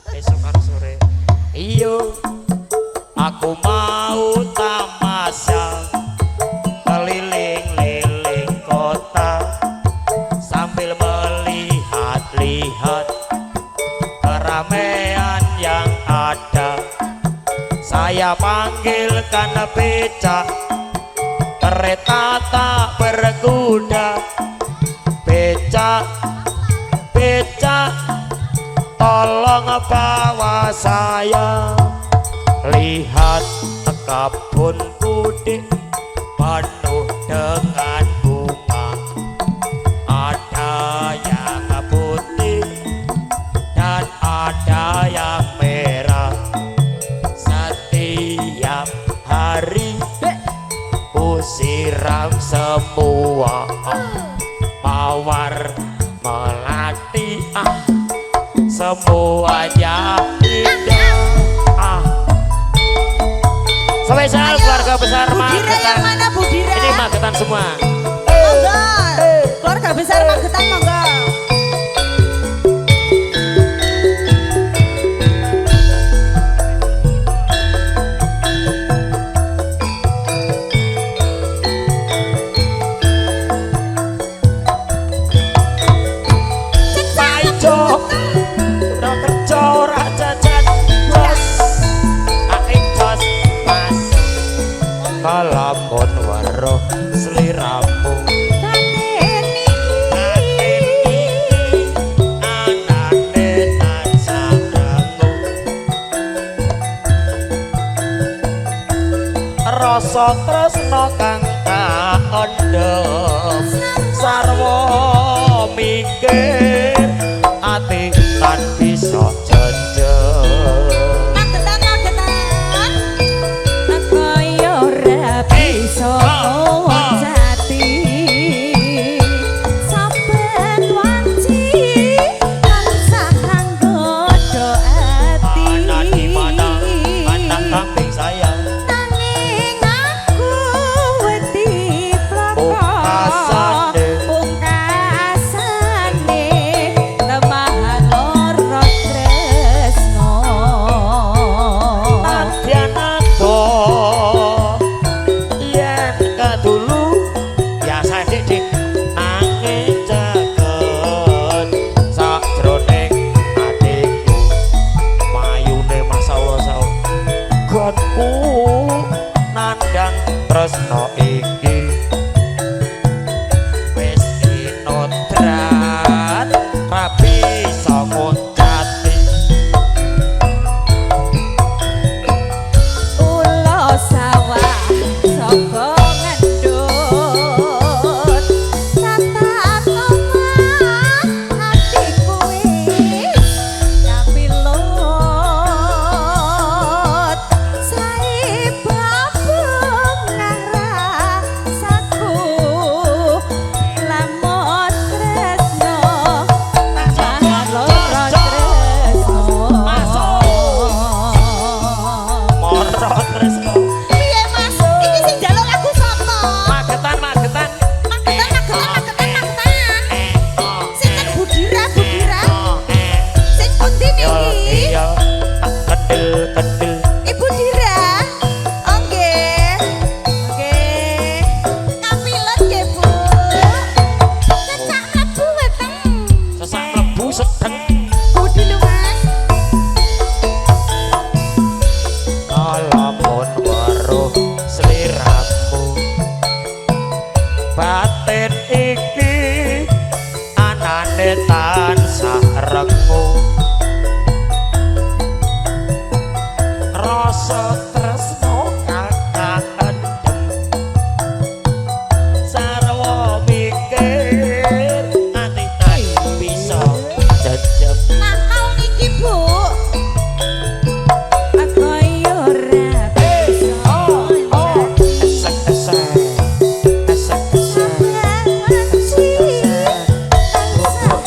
Esok kan sore. Iyo, aku mau tamasya keliling-liling kota sambil melihat-lihat keramaian yang ada. Saya panggilkan becak, kereta tak berkuda. Becak, becak, tolong bawa saya. Lihat kebun kudik penuh dengan bunga. Ada yang putih dan ada yang merah. Setiap hari ku siram semua mawar melati, semuanya indah. Spesial keluarga besar Magetan. Mana Budira? Ini Magetan semua. Monggo. Keluarga besar Magetan monggo. Kalamun weruh sliramu anane tansah dangu. Rasa tresna kang kaendhem sarwa mikir ati tan bisa jejer. Nandang tresno iki wis inodrat rapi sangocati. Ulo sawah saka ngendut tatan omah atiku wis kapilot sae babung nang rasaku lamun tresno loro tresno Moro tresno. piye Mas iki sing njaluk lagu sapa Magetan, Magetan. Sinten Budira sing pundi Yo niki iya kedel-kedel. Ibu Dira, nggih. Nggih. Kapilot nggih, Bu. Cecak mlebu weteng. Sesak mlebu sedeng. Budi lho, Mas. Kalamun weruh sliramu batin iki anane tansah rengu. Rasa tresno kang kaendhem sarwa mikir ati tak bisa jejeb. Nakal niki, Bu. Aku yo ora bisa. Esek-esek, esek-esek, Sampeyan wanci. Tansah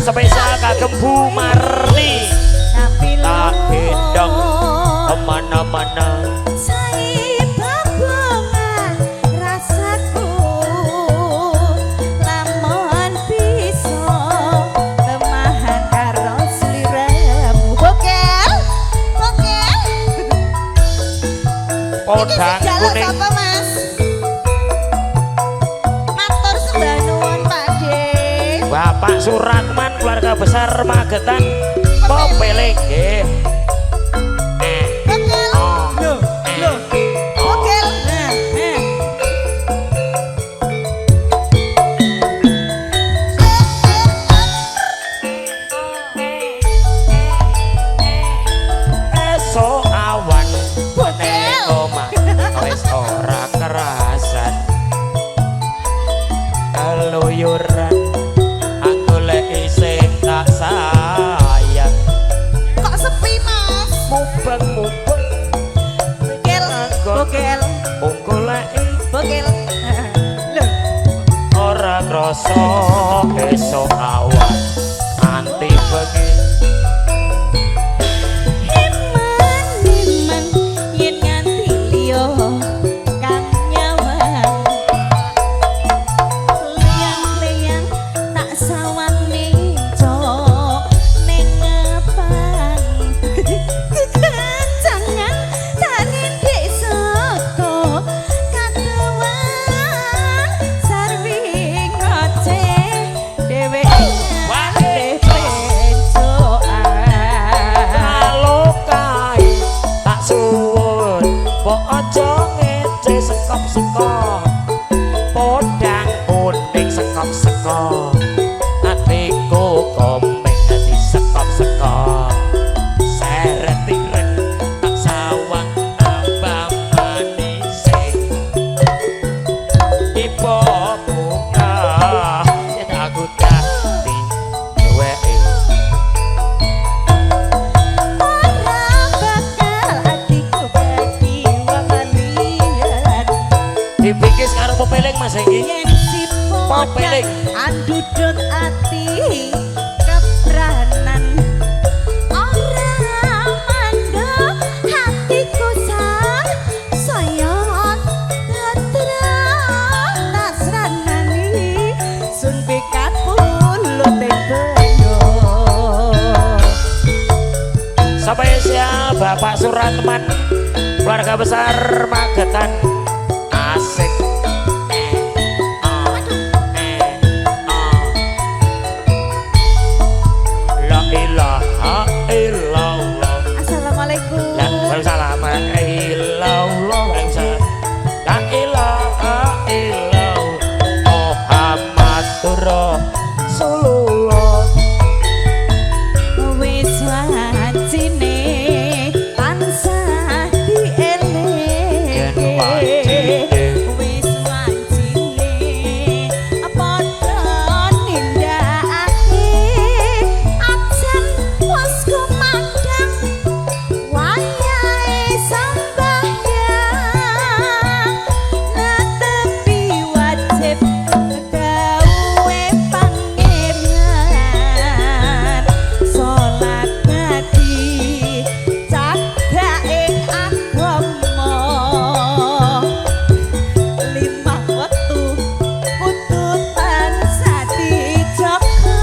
spesial kagem Bu Marni tapi tak gendong kemana-mana. Sai babongan rasaku lamun bisa temahan karo sliramu. Bokel Podang kuning apa Mas? Matur sembah nuwun Pak D. Bapak Suratman keluarga besar Magetan Popeling nggih. Bokel. Esok awan nek omah wis ora kerasan keluyuran aku lek isih tak sayang Kok sepi Mas? mubeng Bokel. monggo lek Bokel. Loh, ora krasa esok awan nganti bengi. Himan yen nganti liya kang nyawang. Leyang-leyang tak sawang ning cok ning ngepang. Kekancangan tak nindek saka kadewan sarwi ngoceh dheweke ngalih pencoan. Kalau kae tak suwun mbok aja ngece sekop-sekop podang kuning sekop-sekop atiku komeng dadi sekop-sekop seret ireng tak sawang tambah manise ipo bunga yen aku dadi dheweke. Ora bakal atiku dadi wawalian Dipikis karo Popeling Mas iki. yen si Popeling. andudut ati kepranan ora mandha hatiku sang sayang tetra tasranani sun bekat puluh tembenyo. Spesial Bapak Suratman keluarga besar Magetan asik. La ilaha illallah. Assalamualaikum. Waalaikumsalam. La ilaha illallah Muhammadur Rasulullah. Wis wajine tansah Yen dieleke. wajine. Wis wajine padha nindakake absen wis kumandhang wayahe sambahyang netepi wajib dawuhe pangeran salat ngadi cagake agama lima wektu kudu tansah dijaga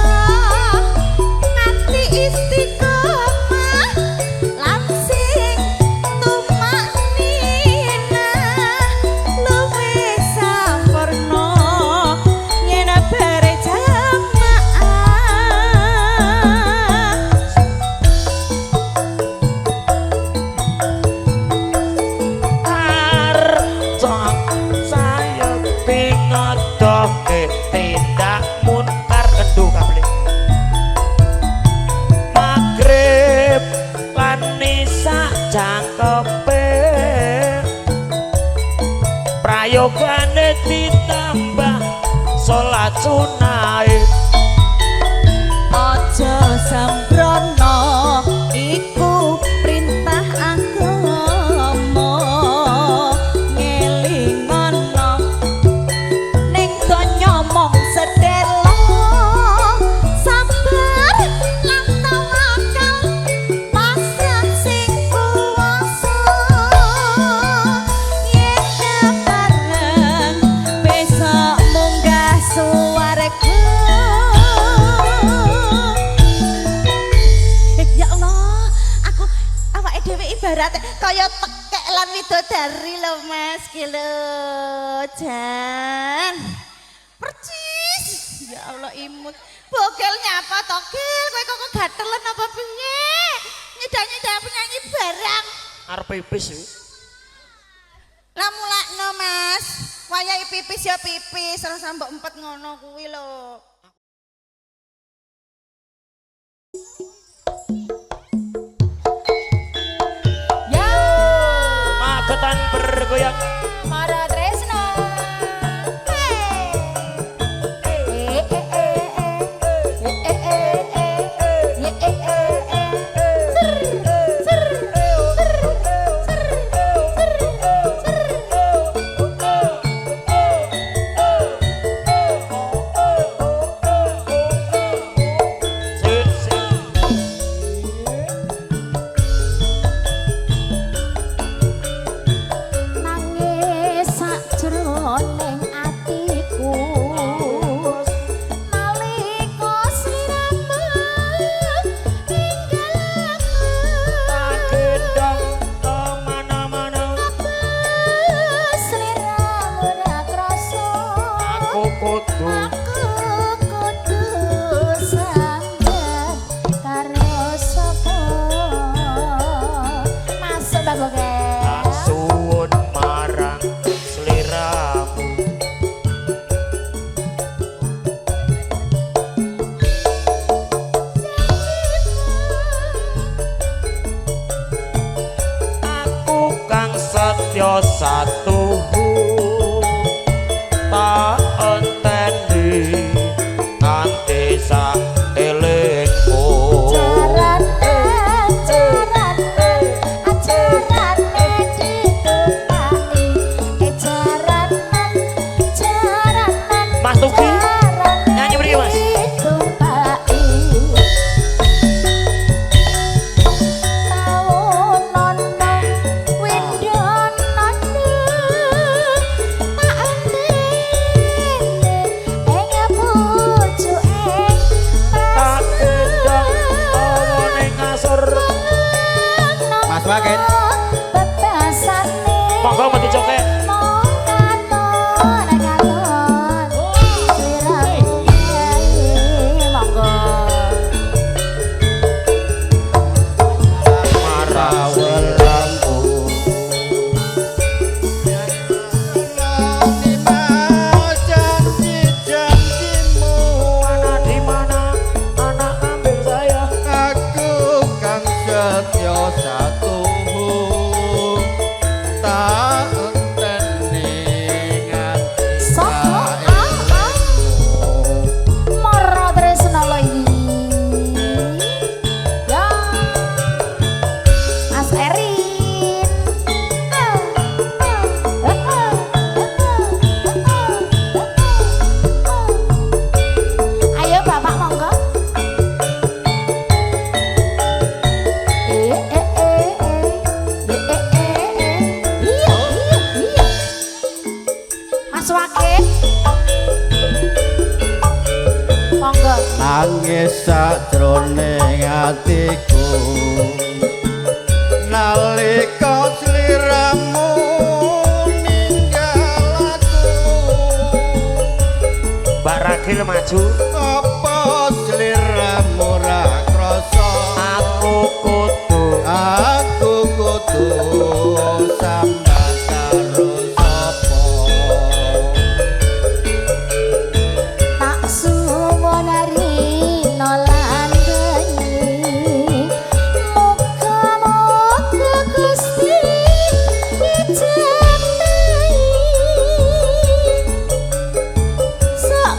nganti istiqomah langsing tumaknina luwih sampurna yen bare jamaah. Arca saya pingodoke tindak munkar kendu kabeh magrib lan nisa jangkepe prayogane ditambah salat sunai Aja sembrono iku perintah agama ngelingono ning donya mong sedelo sabar ibarat kaya tekek lan widodari lho Mas ki lho Jan. Percis. Ya Allah imut. Bogel nyapa to Gil, kowe kok gatelan apa piye? Nyedanya penyanyi barang. Arep pipis iki. Lah mulakno Mas. Wayahe pipis ya pipis, ora sambok empet ngono kuwi lho. Ya, Magetan bergoyang. Mara Tresno. Suwun marang sliramu. Aku kang setya satuhu tak enteni nganti sak elingku. Mas Tuki nyanyi beri Mas. Tak gendong omone ngasur. Mas Wagen. Monggo mati coket. Nangis sajroning atiku nalika sliramu ninggal aku. Mbak Ragil maju. Apa sliramu ra krasa Aku kudu sambat karo sapa. Tak suwun rino lan geni, muga-muga Gusti ijabahi. Sok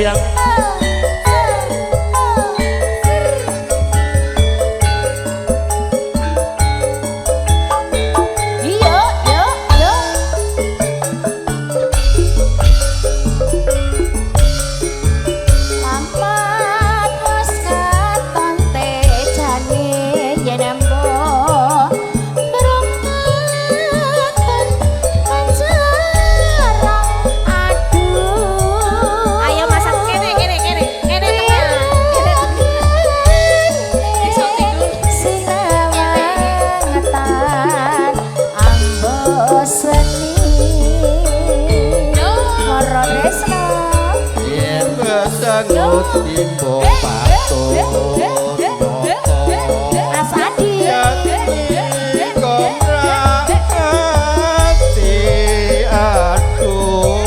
goyang. Timbo patut Mas Adi kontrak hati aduh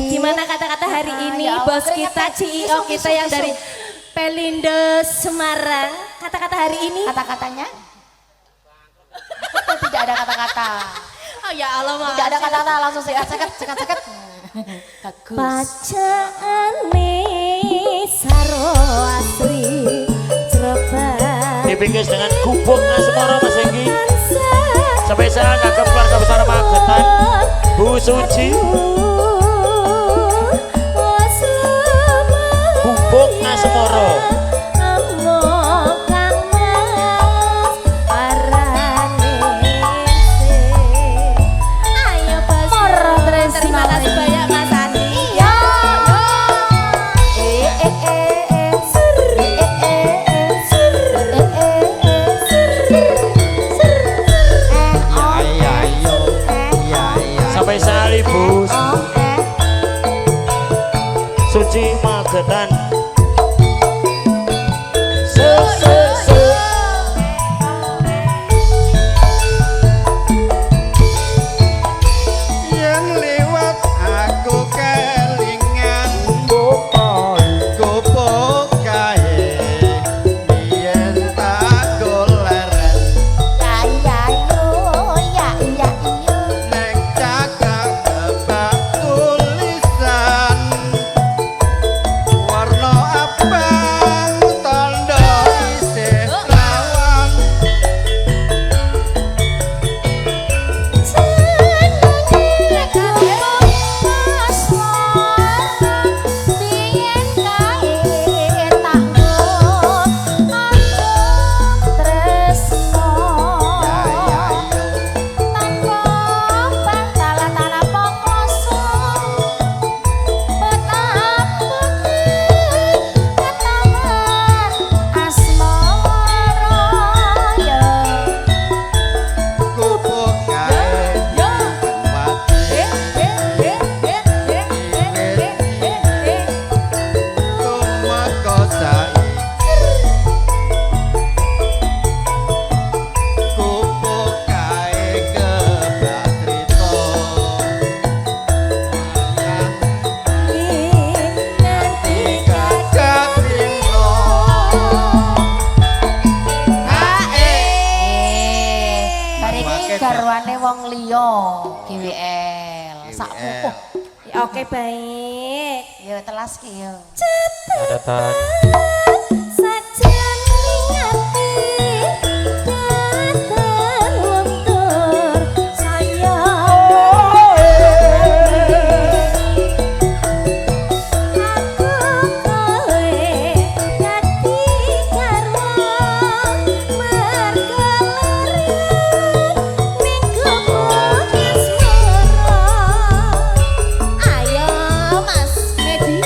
Gimana kata-kata hari ini bos kita CEO kita yang dari Pelindo Semarang, kata-kata hari ini? Kata-katanya? Tidak ada kata-kata. Oh ya Allah, tidak ada kata-kata, langsung sekat. Bagus. Bacaane Saro Asri Ceroban. Dipingkis dengan gubuk Asmara Mas Enggi. Spesial kagem keluarga besar Magetan, Bu Suci. Gubuk Asmara. Terima kasih banyak Mas Andi. Sampai salibus Suci Magetan. Garwane wong liya GWL sakpupuh. Ya, oke baik. Yo telas ki yo. Catatan. Sajan ngati datang luntur saya. Aku kowe dadi garwa mergelare ning gubuk asmara. Ayo Mas Medi.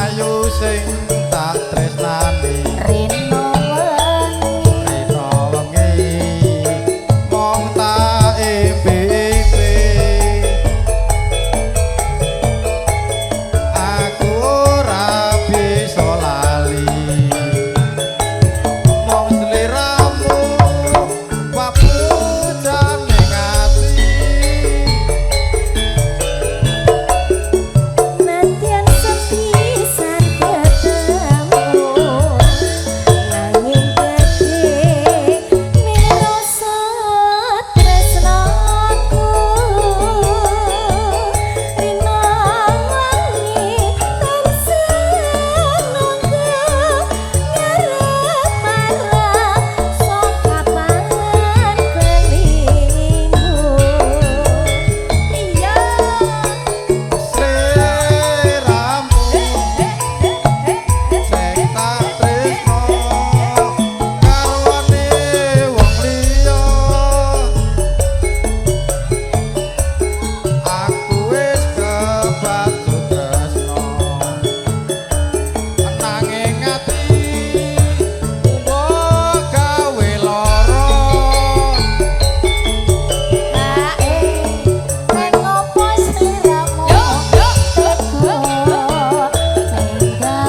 ayu sing tak tresnani Rino wengi rino wengi mong tak impi-impi aku ora bisa lali mong sliramu papujan ning ati Nantian sepisan ketemu Nanging gede miroso tresnaku Rino wangi tansah nunggu ngarep marang sok kapangan kelinggu Iya sliramu sing tak tresno karwane wong liya aku wis kebatu tresno nanging ati mbok gawe lara Nang opo sliramu tega ninggal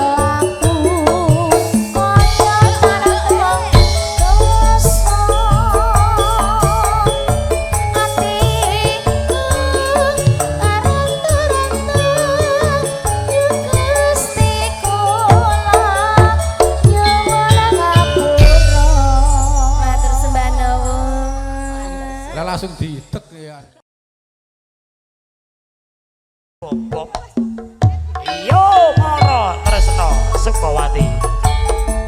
aku kaya arep wong dosa atiku arep-arep Gusti kula nyuwun ngapura matur sembah nuwun lah langsung ditek ya Bobok. Yo Moro Tresno Sukawati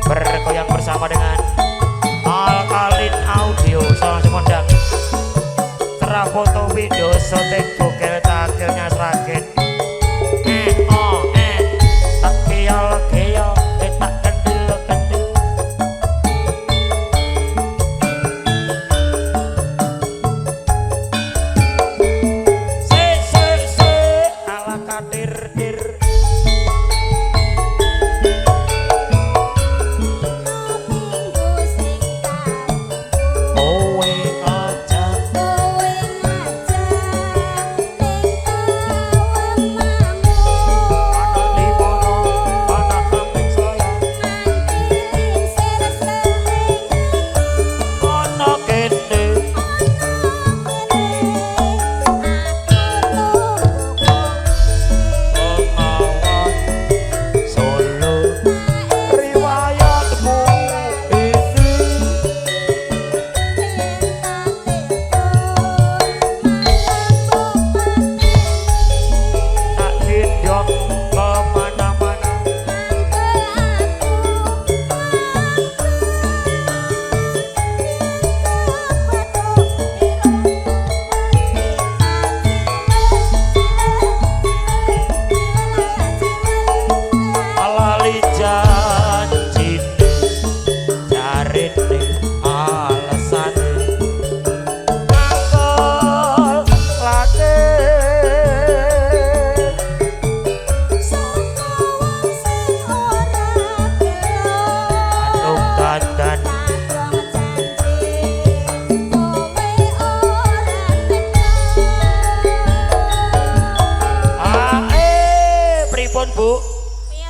bergoyang bersama dengan Alkalin Audio salam semondang cerah foto video syuting bugel takilnya seragen tak keol tak kendil se ala kadir dir minggu sing kowe aja kowe ngajak ning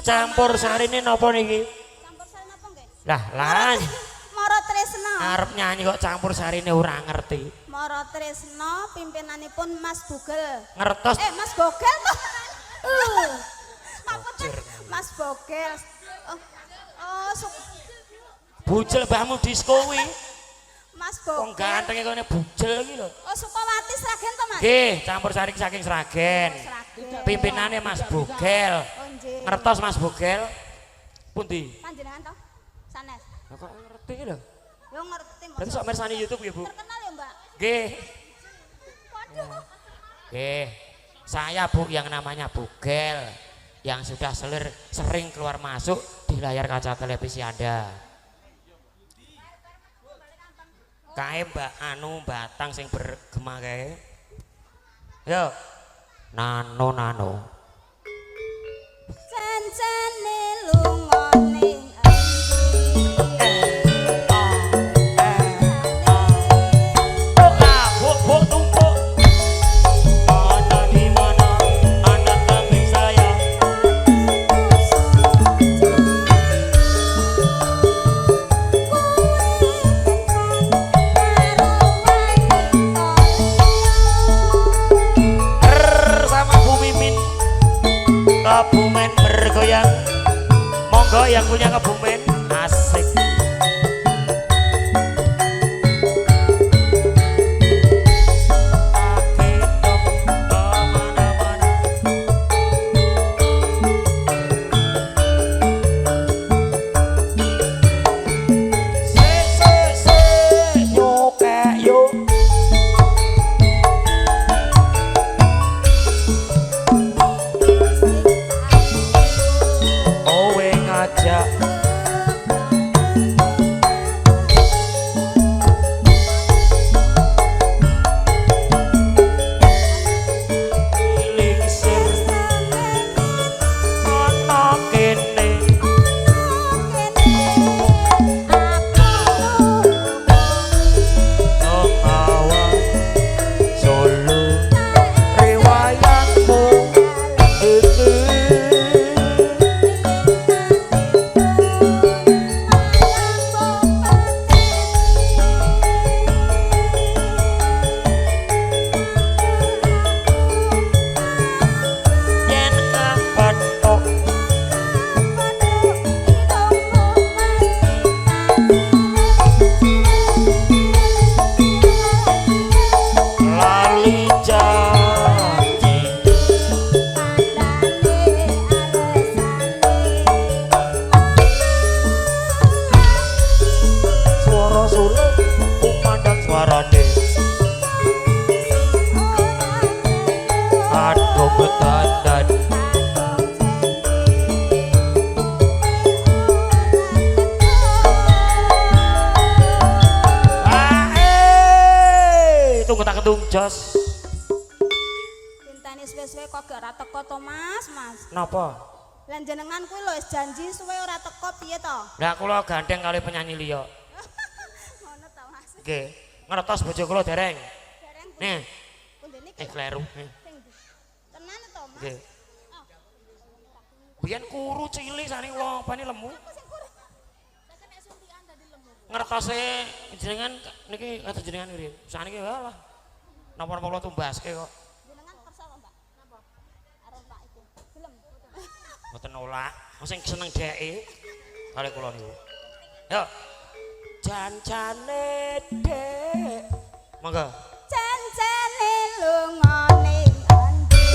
campur sarine napa niki? Campur sari napa nggih? Lah, lan Mara Tresno. arep nyanyi kok campur sarine ora ngerti. Mara Tresno pimpinanipun Mas Bugel. Ngertos Mas Bogel toh. Apa tuh? Mas Bogel. bujel mbahmu disko kuwi. Mas Wong Bogel. gantenge kene bujel iki lho. Sukawati Sragen to, Mas? Nggih, campur sari saking Sragen. Sragen. Pimpinane Mas Bugel. Oh, nggih. Ngertos Mas Bugel? Pundi? Panjenengan toh? Sanes. Lah kok ngerti lho. Yo ngerti Mas. Berarti sok mirsani YouTube ya, Bu? Terkenal ya, Mbak? Nggih. Waduh. Nggih. Saya Bu yang namanya Bugel yang sudah sering keluar masuk di layar kaca televisi Anda. Kae Mbak Anu Batang sing bergema kae. Yo. Nano. Janji Cancane lunga ning Kebumen bergoyang, monggo yang punya kebumen asik. Jos. Pintane suwe-suwe kok gak ora teko to, Mas? Napa? Lah jenengan kuwi lho wis janji suwe ora teko piye to? Lah kula gandeng kali penyanyi liya. Ngono to, Mas. Nggih, ngertos bojo kula dereng. Dereng. Nih, Pundi niki? kleru. Sing ndi? Tenan to, Mas? Nggih. Biyen kuru cilik sane kula bani lemu. Ngertose jenengan niki kata jenengan nggih. Saniki walah. Napa-napa kula tumbaske kok. Jenengan kersa kok, Mbak? Napa? Arep Pak iku. Gelem. Mboten nolak. Sing seneng dheke kali kula niku. Yo. Jancane Dek. Monggo. Cancane lunga ning endi?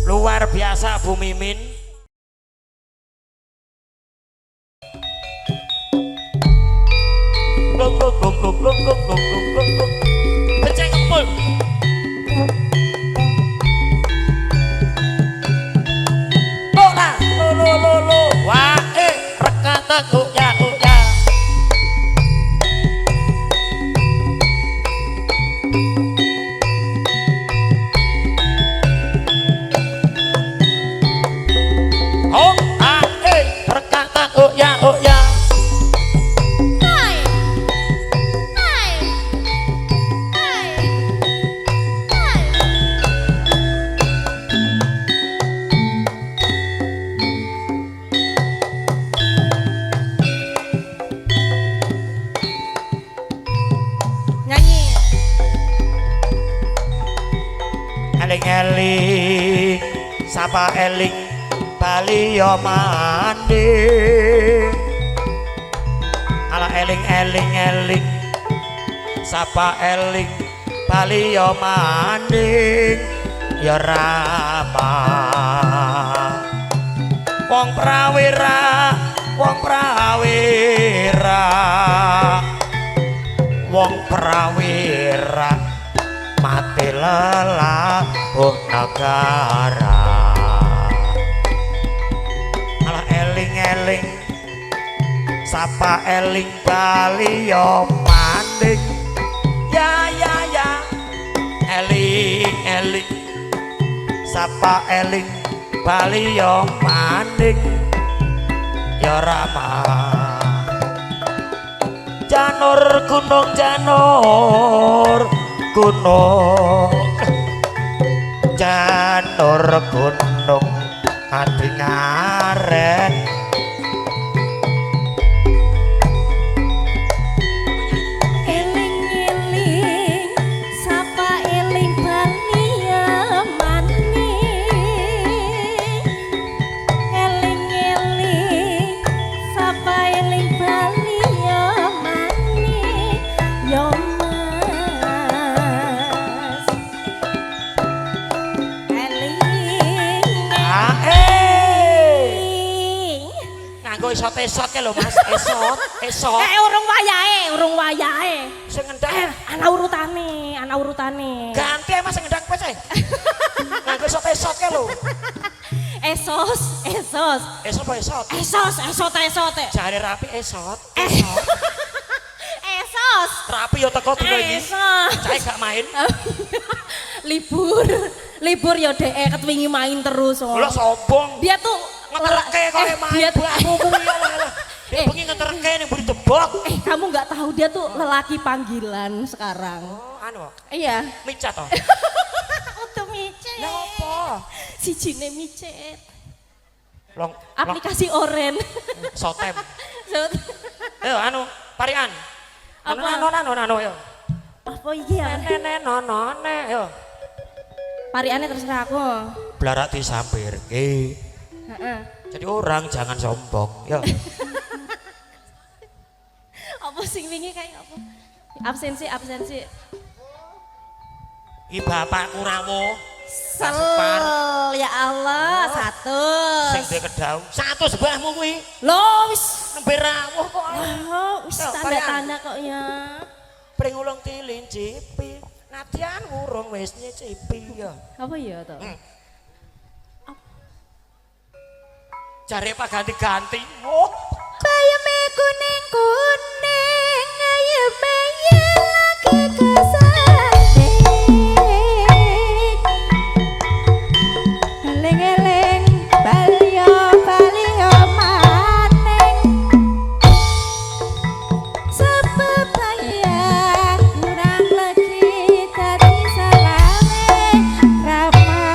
Luar biasa Bu Mimin. Becek kempul. Bola lo wah rekata ya. Eling sapa eling bali yo mandi ala eling sapa eling bali yo mandi ya rapa wong prawira wong prawira mati lelahuh negara alah eling-eling sapa eling bali yo manding ya eling-eling sapa eling bali yo manding ya rama janur gunung janur gunung ati ngaren Eling-eling sapa eling bali ya maning Eling-eling sapa eling bali ya maning yo mas nganggo esot-esot ke lho Mas esot urung wayahe sing ngendang ana urutane ganti Mas sing ngendang kowe sih nganggo esot-esot ke lho esos esot apa esot jare rapi esot esos rapi yo teko dino iki esos cahe gak main libur ya dek ketwingi main terus lho sombong dia tuh ngeterke kowe main bamu kuwi lah dia bengi ngeterke ning mburi tebok kamu nggak tahu dia tuh lelaki panggilan sekarang anu iya micat toh untuk micet lha apa sijine micet long aplikasi oren sotem yo anu parian anu yo apa iki ya nonone yo pariane terserah aku blarak disampirke heeh jadi orang jangan sombong yo apa sing wingi kayak apa absensi iki bapakku rawuh sel ya Allah satu sing duwe kedau satu sebahmu kuwi lho wis nembe rawuh kok wis Yo, tanda-tanda kok ya pring ulung tilin cipi nadyan urung wis nyicipi ya apa ya to jare pak ganti-ganti oh Bayame kuning-kuning ayeme lagi kesanding Eling-eling balio maning sebab ayah kurang lagi tadi salame Rama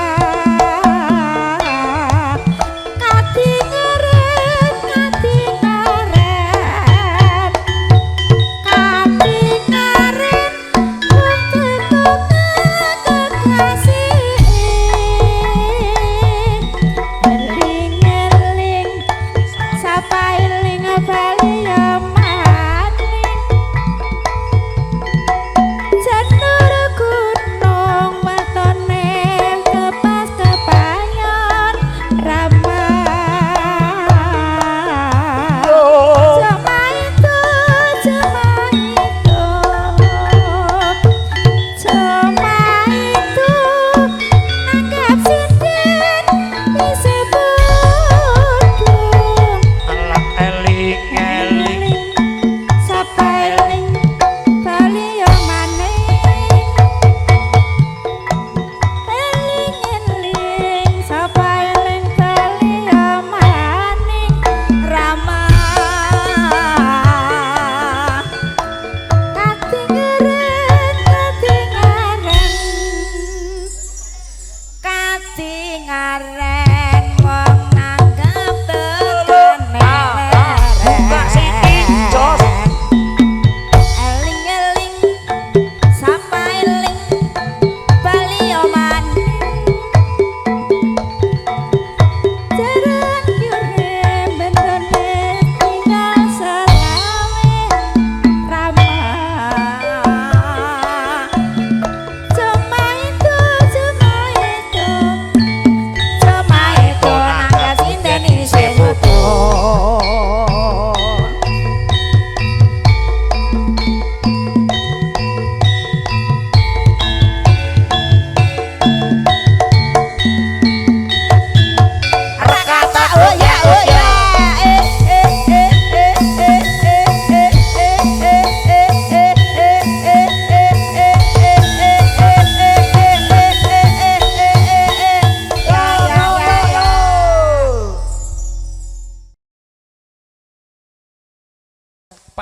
kati ngeren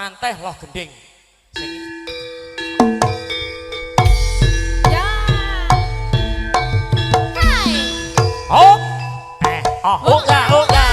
pantai loh gending. Sing Ya. Hai. hop. Uga uga.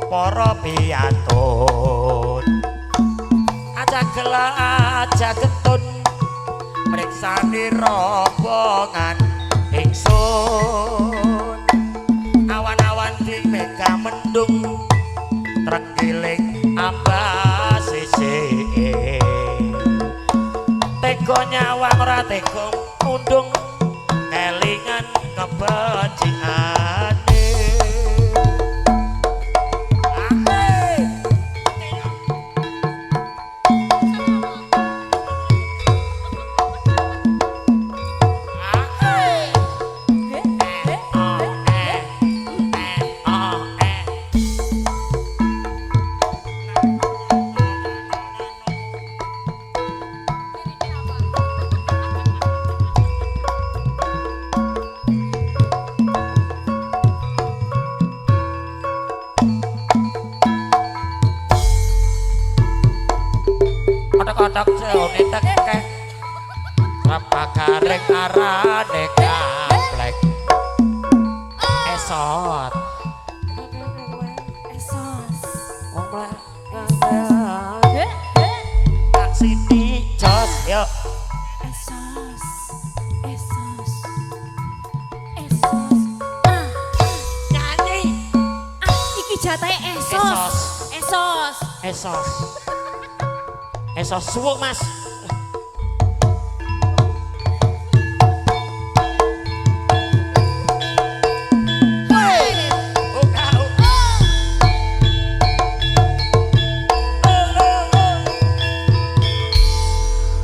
Para piyantun aja gelak aja getun mriksani rombongan ingsun awan-awan di mega mendung trenggiling ambas sisih tega nyawang ora tega undung kelingan kebencian. Kotak seone tekek apa karek arane kaplek esot wong tak sini jos yuk nyanyi Iki jatahe esos suwuk mas.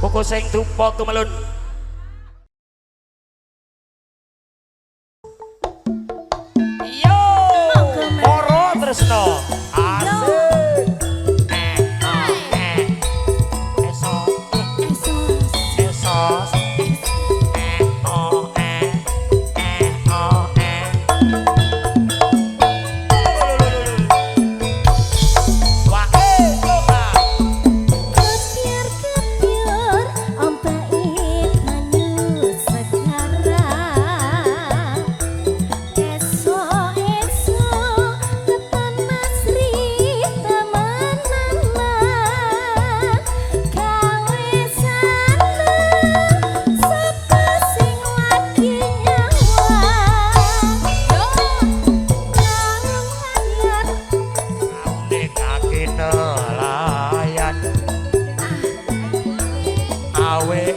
Buku sing dupa kumelun. Yo, Moro Tresno.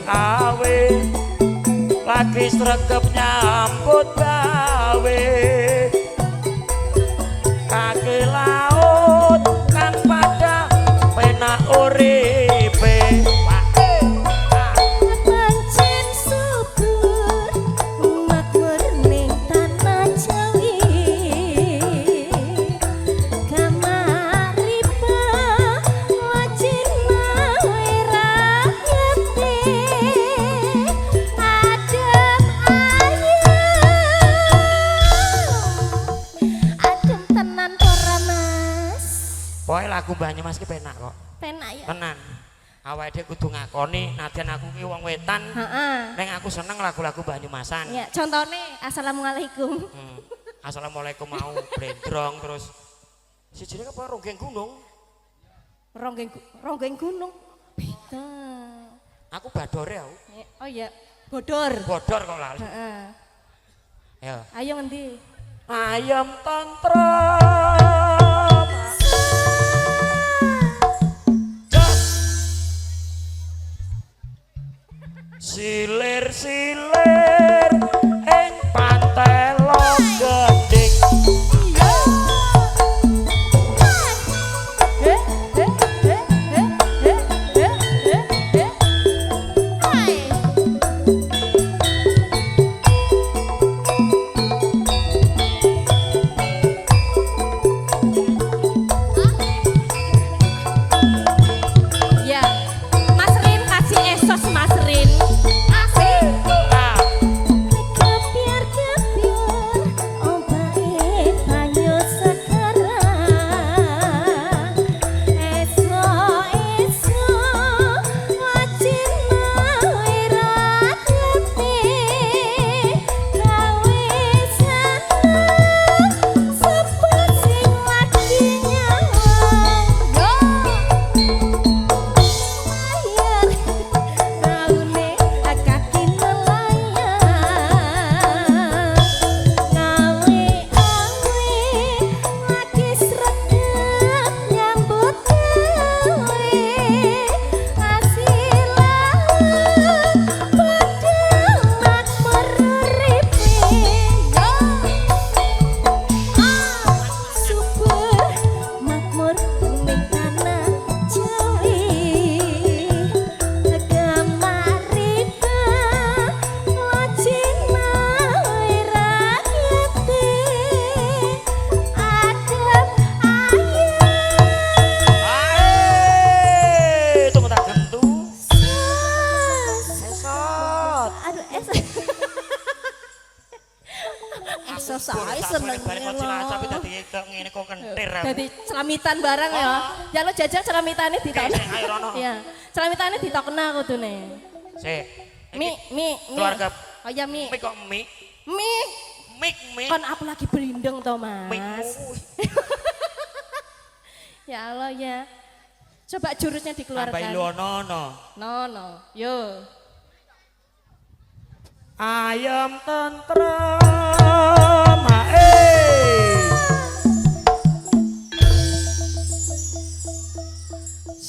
Awe lagi sregep nyambut gawe kaki laut kan pada penak uripe pancen subur makmur ning tanah Jawi kamaripa wajib mawe rakyate adem tenan ora Mas. pokoke lagu Banyumas ki penak kok Penak ya. tenan awake dhewe kudu ngakoni nadyan aku ki wong wetan Heeh. ning aku seneng lagu-lagu Banyumasan. Ya, contohnya Assalamualaikum. Assalamualaikum mau brendrong terus sijine apa ronggeng gunung. Ronggeng gunung. Beda. Aku badore aku. Oh iya, bodor. Bodor kok lali. Heeh. Ya. Ayo ngendi? Ayam tentrem. Jos. Silir-silir ing pantai wedok ngene kok kentir. Dadi celamitan barang ya. Ya lo jajal celamitane ditokno. Ayo rono. Iya. Celamitane ditokno kudune. Sik. Mi. Keluarga. Oh ya mi. Mik kok mik? Mi. Mik. Kon aku lagi berindeng toh, Mik. Mas. Ya Allah ya. Coba jurusnya dikeluarkan. Tambah ilono. No. Yo. Ayam tentrem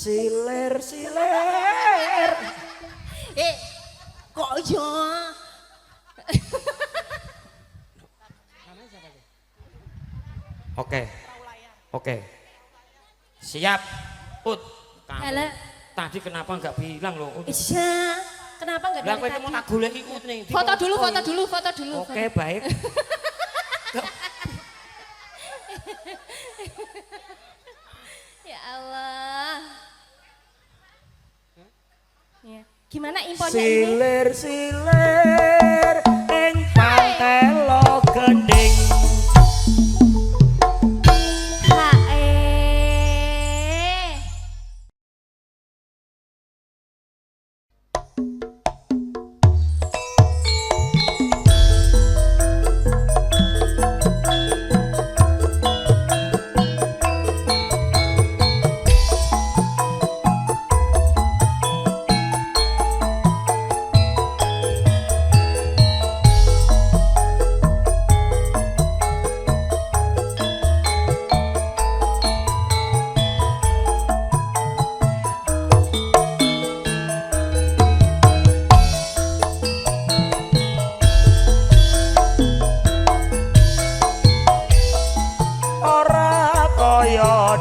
siler Kok yo? Oke. Siap. Ut. Halo. Tadi kenapa enggak bilang loh? Iya. Kenapa enggak Lah dari kowe tadi? mau tak goleki Ut ning. Foto dulu. Oke, baik. Ya Allah. Ya. Gimana infonya ini? Siler ing pantelo gending.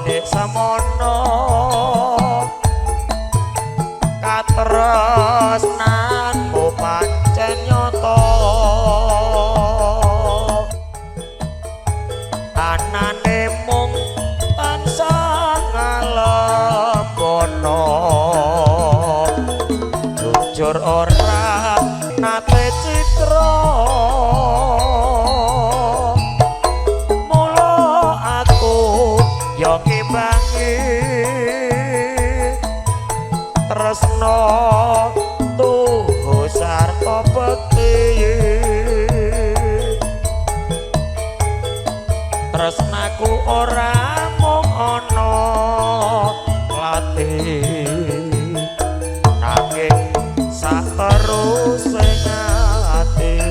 Dek samono katresnanmu pancen nyata anane mung tansah ngalembono jujur ora nate citra tresno tuhu sarta bekti tresnaku ora mung ana latih nanging sateruse ati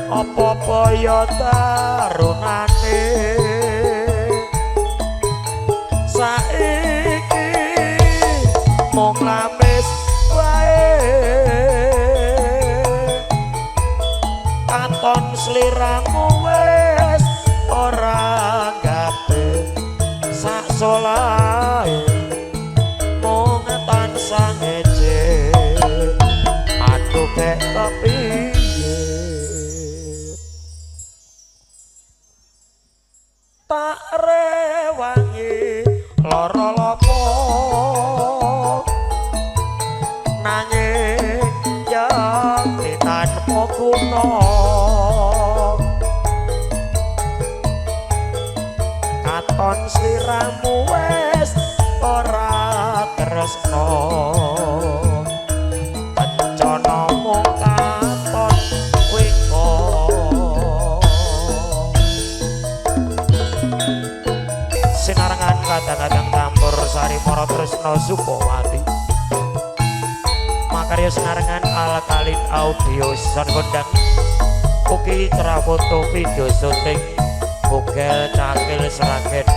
apa-apa ya tarunane saiki mung lamis wae katon sliramu wis ora gate sak solahe mung tansah ngece aduh kek kepiye tak rewangi lara lopo nanging yen tanpa guna katon sliramu wis ora tresno kencana mung katon wiko sinarengan kadang-kadang campur sari mara tresno Sukowati makarya sinarengan Alkalin Audio Sound kondang ugi cara foto video syuting Bugel Cakil Sragen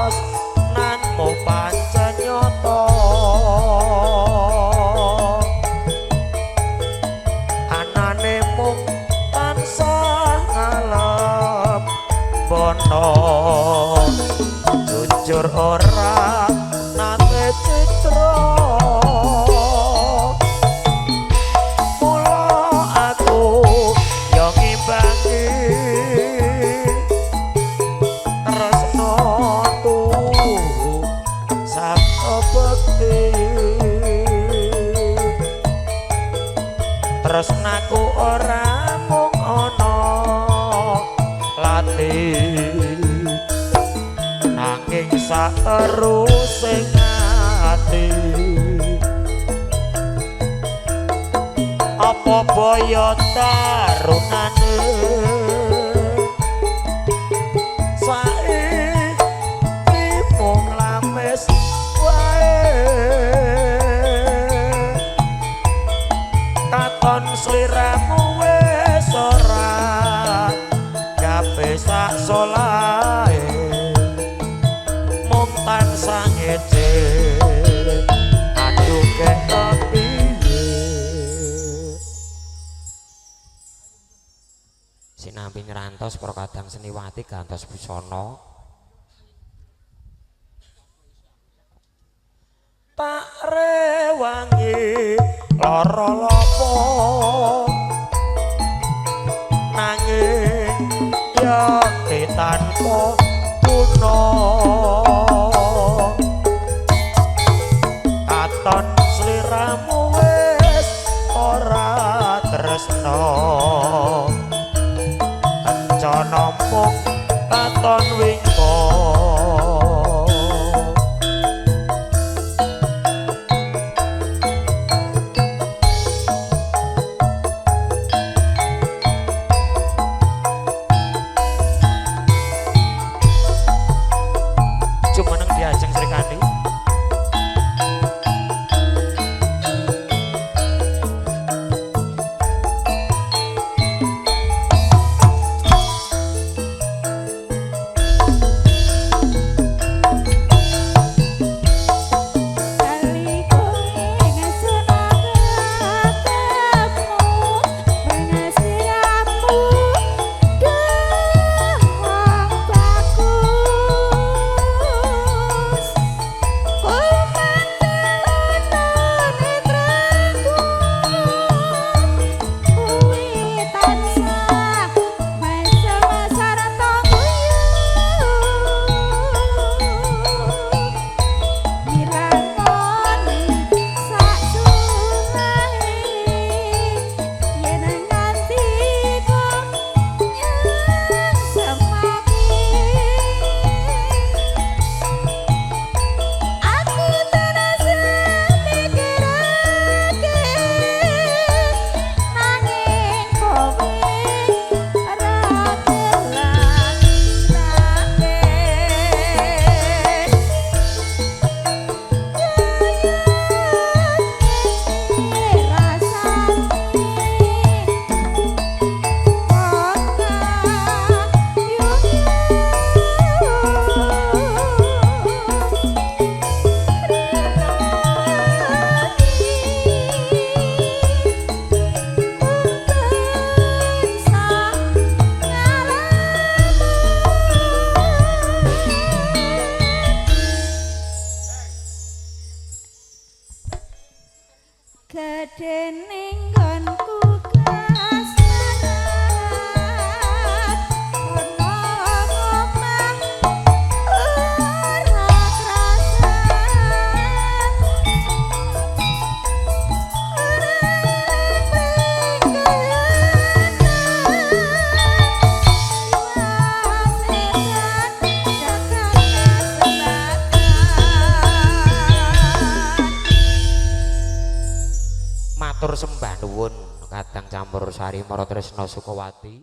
tresnanmu pancen nyata anane mung tansah ngalem bono jujur ora nate citra tresnaku ora mung ana latih nanging saterusing ati apa boyo tarunane saiki mung lames wae katon sliramu wis ora kabeh sak solahe mung tansah ngece aduh kepiye sinambi nyerantos para kadang seniwati gantos busana tak rewangi lara lopo nanging ya tanpa guna katon sliramu wis ora tresno kancana mung katon wingko Gedening nggonku kasmaran ana omah ora matur sembah nuwun kadang campur sari Maratresna Sukawati.